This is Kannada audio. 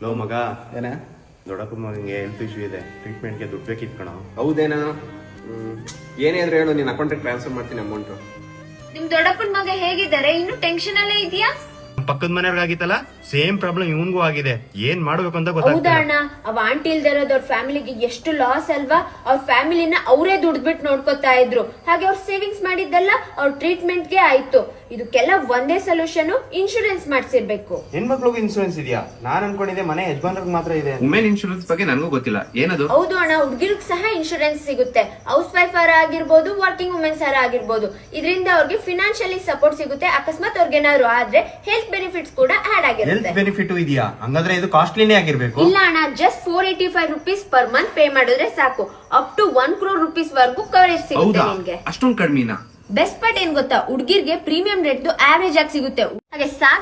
ಲೋ ಮಗ, ಏನ ದೊಡ್ಡಪ್ಪ ಮಗನಿಗೆ ಹೆಲ್ತ್ ಇಶ್ಯೂ ಇದೆ, ಟ್ರೀಟ್ಮೆಂಟ್ಗೆ ದುಡ್ಡು ಬೇಕಿತ್ತು ಕಣ. ಹೌದೇನಾ? ಏನೇ ಆದ್ರೆ ಹೇಳು, ನೀನ್ ಅಕೌಂಟಿಗೆ ಟ್ರಾನ್ಸ್ಫರ್ ಮಾಡ್ತೀನಿ ಅಮೌಂಟ್. ನಿಮ್ ದೊಡ್ಡಪ್ಪನ ಮಗ ಹೇಗಿದ್ದಾರೆ? ಇನ್ನು ಟೆನ್ಷನ್ ಅಲ್ಲೇ ಇದೆಯಾ? ಪಕ್ಕದ ಮನೆಯವ್ರಿಗಾಗಿತ್ತಲ್ಲ, ಸೇಮ್ ಪ್ರಾಬ್ಲಮ್ ಇವನ್ಗೂ ಆಗಿದೆ. ಏನ್ ಮಾಡ್ಬೇಕು ಅಂತ ಹೌದಾ ಗೊತ್ತಾಗ್ತಿಲ್ಲ. ಅಣ್ಣ, ಅವ್ ಆಂಟಿ ಇಲ್ದಿರೋದು ಅವ್ರ ಫ್ಯಾಮಿಲಿಗೆ ಎಷ್ಟು ಲಾಸ್ ಅಲ್ವಾ? ಅವ್ರ ಫ್ಯಾಮಿಲಿನ ಅವರೇ ದುಡ್ಬಿಟ್ಟು ನೋಡ್ಕೊತಾ ಇದ್ರು. ಹಾಗೆ ಅವ್ರ ಸೇವಿಂಗ್ಸ್ ಮಾಡಿದ್ದೆಲ್ಲ ಅವ್ರ ಟ್ರೀಟ್ಮೆಂಟ್ ಗೆ ಆಯ್ತು. ಇದಕ್ಕೆಲ್ಲ ಒಂದೇ ಸೊಲ್ಯೂಷನ್, ಇನ್ಶೂರೆನ್ಸ್ ಮಾಡ್ಸಿರ್ಬೇಕು. ಹೆಣ್ಮಕ್ಳಿಗೂ ಇನ್ಸೂರೆನ್ಸ್ ಇದೆಯಾ? ನಾನ್ ಅನ್ಕೊಂಡಿದ್ದೆ ಮನೆ ಯಜಮಾನ್ರಿಗೆ ಮಾತ್ರ ಇದೆ. ವುಮೆನ್ ಇನ್ಶೂರೆನ್ಸ್ ಬಗ್ಗೆ ನನಗೂ ಗೊತ್ತಿಲ್ಲ, ಏನದು? ಹೌದು ಅಣ್ಣ, ಹುಡುಗಿರ್ಗ್ ಸಹ ಇನ್ಶೂರೆನ್ಸ್ ಸಿಗುತ್ತೆ. ಹೌಸ್ ವೈಫ್ ಆಗಿರ್ಬೋದು, ವರ್ಕಿಂಗ್ ವುಮೆನ್ಸ್ ಆಗಿರ್ಬೋದು. ಇದರಿಂದ ಅವ್ರಿಗೆ ಫಿನಾನ್ಷಿಯಲಿ ಸಪೋರ್ಟ್ ಸಿಗುತ್ತೆ. ಅಕಸ್ಮಾತ್ ಅವ್ರಿಗೆ ಏನಾದ್ರು ಆದ್ರೆ ಹೆಲ್ತ್ ಬೆನಿಫಿಟ್ಸ್ ಕೂಡ ಆಡ್ ಹೆಲ್ತ್ ಆಗಿರುತ್ತೆ. ಬೆನಿಫಿಟ್ ಇದೆಯಾ? ಹಂಗಾದ್ರೆ ಇದು ಕಾಸ್ಟ್ಲಿನೇ ಆಗಿರ್ಬೇಕು. ಇಲ್ಲ ಅಣ್ಣ, just 485 rupees per month pay ಮಾಡಿದ್ರೆ ಸಾಕು. ಅಪ್ ಟು 1 crore rupees ವರ್ಗೂ ಕವರೇಜ್ ಸಿಗುತ್ತೆ ನಿಮ್ಗೆ. ಅಷ್ಟೊಂದು ಕಡಿಮೆನಾ? ಬೆಸ್ಟ್ ಪಾರ್ಟ್ ಏನ್ ಗೊತ್ತಾ? ಹುಡುಗಿರ್ಗೆ ಪ್ರೀಮಿಯಂ ರೇಟ್ ಆವರೇಜ್ ಆಗಿ ಸಿಗುತ್ತೆ. ಹಾಗೆ ಸಾಕ